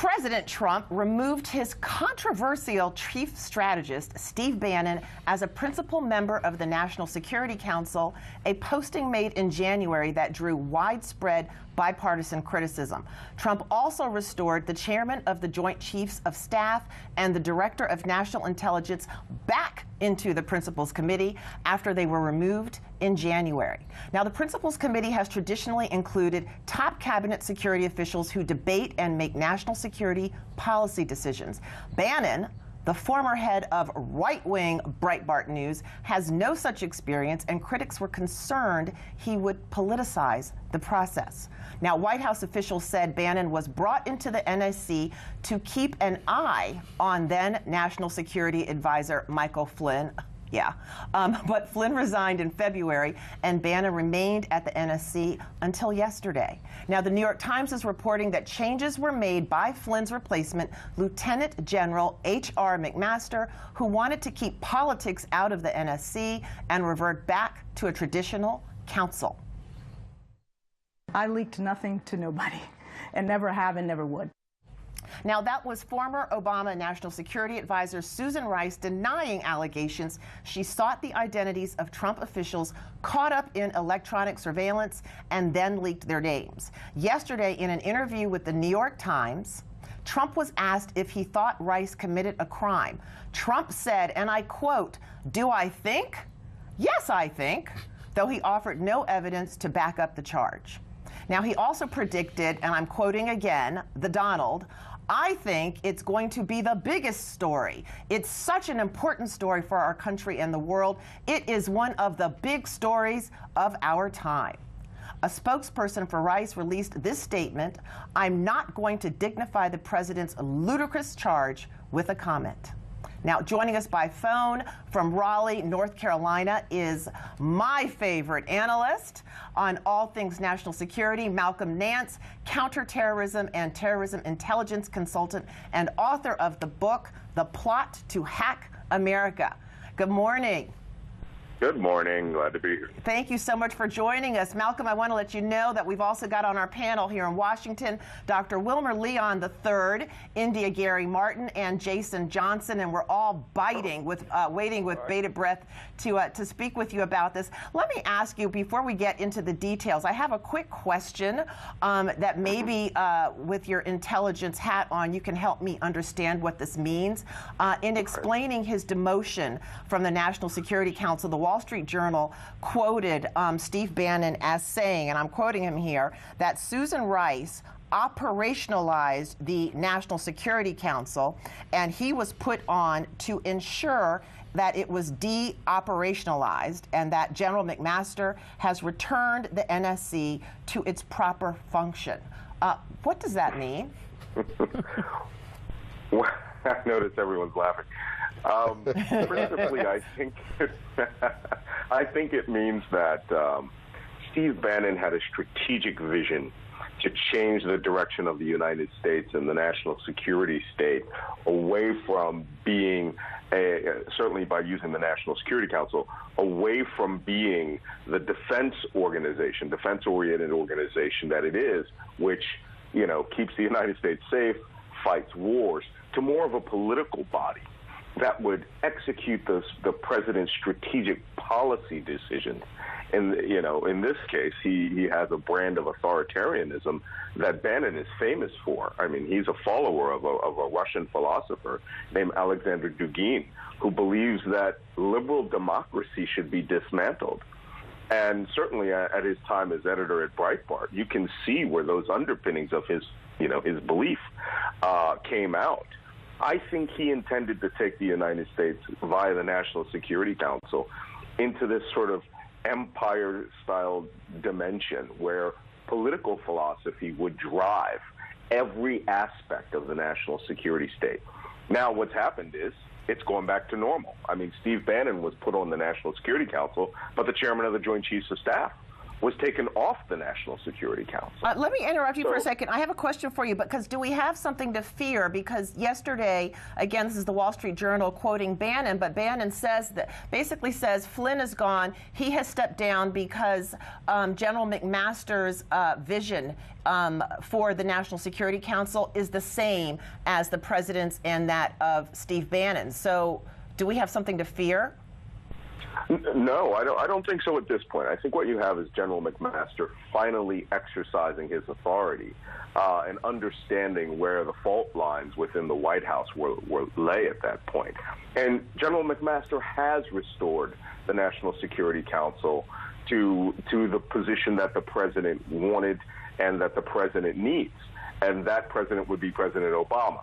President Trump removed his controversial chief strategist, Steve Bannon, as a principal member of the National Security Council, a posting made in January that drew widespread bipartisan criticism. Trump also restored the chairman of the Joint Chiefs of Staff and the director of national intelligence back into the Principals Committee after they were removed in January. Now, the Principals Committee has traditionally included top cabinet security officials who debate and make national security policy decisions. Bannon, the former head of right-wing Breitbart News, has no such experience, and critics were concerned he would politicize the process. Now, White House officials said Bannon was brought into the NSC to keep an eye on then National Security Advisor Michael Flynn. But Flynn resigned in February, and Bannon remained at the NSC until yesterday. Now, the New York Times is reporting that changes were made by Flynn's replacement, Lieutenant General H.R. McMaster, who wanted to keep politics out of the NSC and revert back to a traditional council. I leaked nothing to nobody, and never have and never would. Now, that was former Obama National Security Advisor Susan Rice denying allegations she sought the identities of Trump officials caught up in electronic surveillance and then leaked their names. Yesterday, in an interview with the New York Times, Trump was asked if he thought Rice committed a crime. Trump said, and I quote, "Do I think? Yes, I think," though he offered no evidence to back up the charge. Now, he also predicted, and I'm quoting again, the Donald, "I think it's going to be the biggest story. It's such an important story for our country and the world. It is one of the big stories of our time." A spokesperson for Rice released this statement: "I'm not going to dignify the president's ludicrous charge with a comment." Now, joining us by phone from Raleigh, North Carolina, is my favorite analyst on all things national security, Malcolm Nance, counterterrorism and terrorism intelligence consultant and author of the book, The Plot to Hack America. Good morning. Good morning. Glad to be here. Thank you so much for joining us. Malcolm, I want to let you know that we've also got on our panel here in Washington Dr. Wilmer Leon III, India Gary Martin, and Jason Johnson, and we're all waiting with bated breath to speak with you about this. Let me ask you, before we get into the details, I have a quick question that maybe with your intelligence hat on, you can help me understand what this means. In explaining his demotion from the National Security Council, the Wall Street Journal quoted Steve Bannon as saying, and I'm quoting him here, that Susan Rice operationalized the National Security Council, and he was put on to ensure that it was de-operationalized, and that General McMaster has returned the NSC to its proper function. What does that mean? Well, I noticed everyone's laughing. Principally, I think it means that Steve Bannon had a strategic vision to change the direction of the United States and the national security state away from being, certainly by using the National Security Council, away from being the defense organization, defense-oriented organization that it is, which, you know, keeps the United States safe, fights wars, to more of a political body that would execute the president's strategic policy decisions. And, you know, in this case, he has a brand of authoritarianism that Bannon is famous for. I mean, he's a follower of a Russian philosopher named Alexander Dugin, who believes that liberal democracy should be dismantled. And certainly at his time as editor at Breitbart, you can see where those underpinnings of his, you know, his belief came out. I think he intended to take the United States via the National Security Council into this sort of empire-style dimension where political philosophy would drive every aspect of the national security state. Now, what's happened is it's going back to normal. I mean, Steve Bannon was put on the National Security Council, but the chairman of the Joint Chiefs of Staff was taken off the National Security Council. Let me interrupt you for a second. I have a question for you, because do we have something to fear? Because yesterday, again, this is the Wall Street Journal quoting Bannon, but Bannon basically says Flynn is gone. He has stepped down because General McMaster's vision for the National Security Council is the same as the president's and that of Steve Bannon. So do we have something to fear? No, I don't think so at this point. I think what you have is General McMaster finally exercising his authority and understanding where the fault lines within the White House lay at that point. And General McMaster has restored the National Security Council to the position that the president wanted and that the president needs. And that president would be President Obama.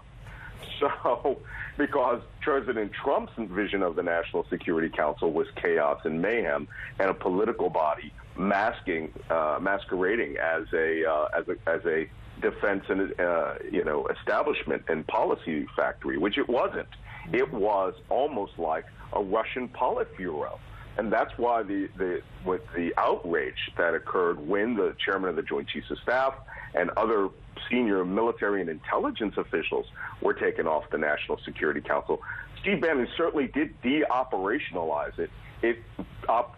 So, because President Trump's vision of the National Security Council was chaos and mayhem, and a political body masquerading as a defense and establishment and policy factory, which it wasn't. It was almost like a Russian Politburo. And that's why with the outrage that occurred when the chairman of the Joint Chiefs of Staff and other senior military and intelligence officials were taken off the National Security Council. Steve Bannon certainly did de-operationalize it. It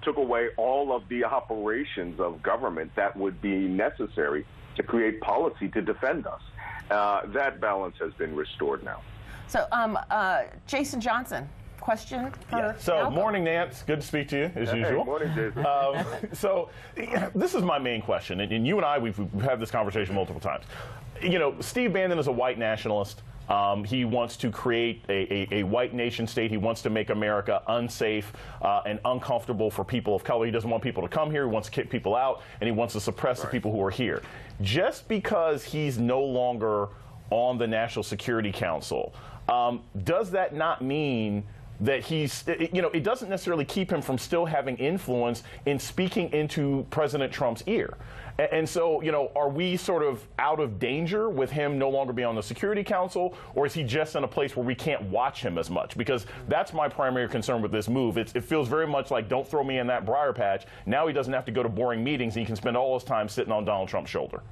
took away all of the operations of government that would be necessary to create policy to defend us. That balance has been restored now. So, Jason Johnson. Question for So, Malcolm. Morning, Nance. Good to speak to you, as usual. Morning, Jason. So, this is my main question, and you and I, we've had this conversation multiple times. You know, Steve Bannon is a white nationalist. He wants to create a white nation state. He wants to make America unsafe and uncomfortable for people of color. He doesn't want people to come here. He wants to kick people out, and he wants to suppress the people who are here. Just because he's no longer on the National Security Council, does that not mean that he's, it doesn't necessarily keep him from still having influence in speaking into President Trump's ear? And so, are we sort of out of danger with him no longer being on the Security Council, or is he just in a place where we can't watch him as much? Because that's my primary concern with this move. It feels very much like, don't throw me in that briar patch. Now he doesn't have to go to boring meetings, and he can spend all his time sitting on Donald Trump's shoulder.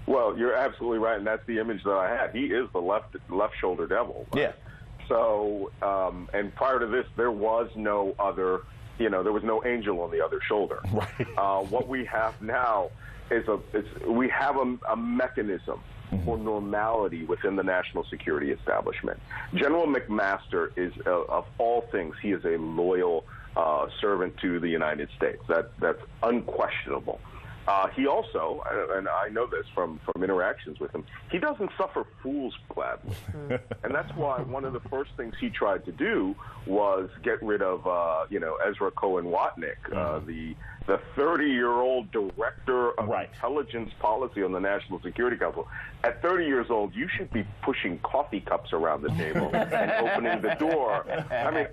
Well, you're absolutely right, and that's the image that I had. He is the left shoulder devil. Right? Yeah. So, and prior to this, there was no other, there was no angel on the other shoulder. Right. What we have now is we have a mechanism for normality within the national security establishment. General McMaster is, of all things, he is a loyal servant to the United States. That's unquestionable. He also, and I know this from interactions with him, he doesn't suffer fools gladly. And that's why one of the first things he tried to do was get rid of, Ezra Cohen-Watnick, the 30-year-old director of intelligence policy on the National Security Council. At 30 years old, you should be pushing coffee cups around the table and opening the door. I mean,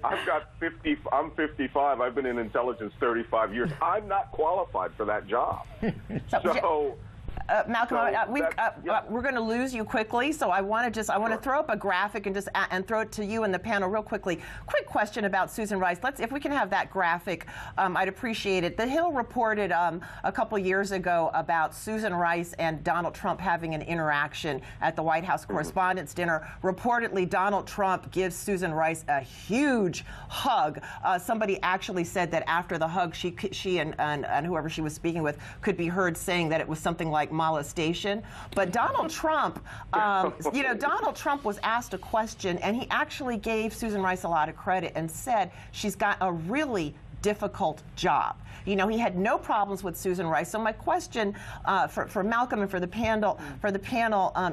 I'm 55. I've been in intelligence 35 years. I'm not qualified for that job. So Malcolm, we're going to lose you quickly, so I want to throw up a graphic and throw it to you and the panel real quickly. Quick question about Susan Rice. If we can have that graphic, I'd appreciate it. The Hill reported a couple years ago about Susan Rice and Donald Trump having an interaction at the White House Correspondents' Dinner. Reportedly, Donald Trump gives Susan Rice a huge hug. Somebody actually said that after the hug, she and whoever she was speaking with could be heard saying that it was something like molestation. But Donald Trump, Donald Trump was asked a question, and he actually gave Susan Rice a lot of credit and said she's got a really difficult job. He had no problems with Susan Rice. So my question for Malcolm and for the panel,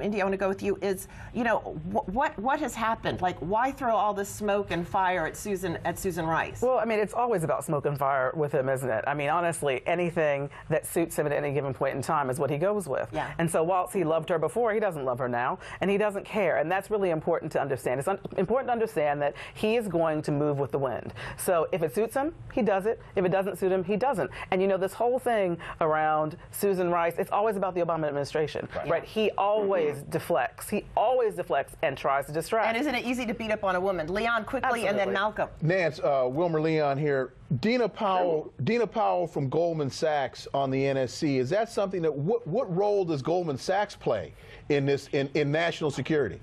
Indy, I want to go with you, is, what has happened? Like, why throw all this smoke and fire at Susan Rice? Well, I mean, it's always about smoke and fire with him, isn't it? I mean, honestly, anything that suits him at any given point in time is what he goes with. Yeah. And so whilst he loved her before, he doesn't love her now, and he doesn't care. And that's really important to understand. It's important to understand that he is going to move with the wind. So if it suits him, he does it. If it doesn't suit him, he doesn't. And you know, this whole thing around Susan Rice, it's always about the Obama administration, right? He always deflects. He always deflects and tries to distract. And isn't it easy to beat up on a woman? Leon, quickly, and then Malcolm. Nance, Wilmer Leon here. Dina Powell from Goldman Sachs on the NSC. Is that something that what role does Goldman Sachs play in this in national security?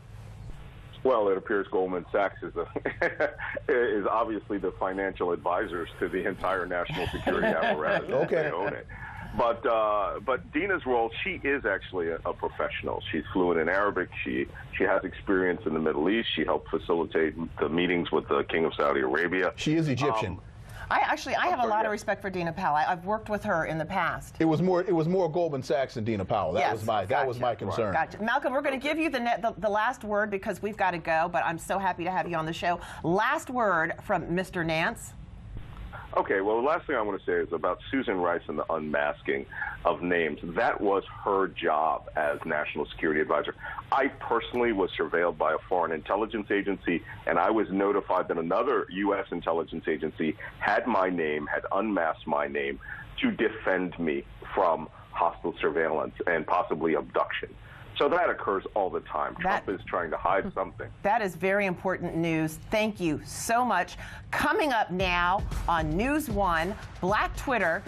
Well, it appears Goldman Sachs is obviously the financial advisors to the entire national security apparatus. Okay. They own it. But Dina's role, she is actually a professional. She's fluent in Arabic. She has experience in the Middle East. She helped facilitate the meetings with the King of Saudi Arabia. She is Egyptian. I have a lot of respect for Dina Powell. I've worked with her in the past. It was more Goldman Sachs than Dina Powell. That was my concern. Gotcha. Malcolm, we're going to give you the last word because we've got to go, but I'm so happy to have you on the show. Last word from Mr. Nance. Okay, well, the last thing I want to say is about Susan Rice and the unmasking of names. That was her job as National Security Advisor. I personally was surveilled by a foreign intelligence agency, and I was notified that another U.S. intelligence agency had my name, had unmasked my name, to defend me from hostile surveillance and possibly abduction. So that occurs all the time. Trump is trying to hide something. That is very important news. Thank you so much. Coming up now on News One, Black Twitter.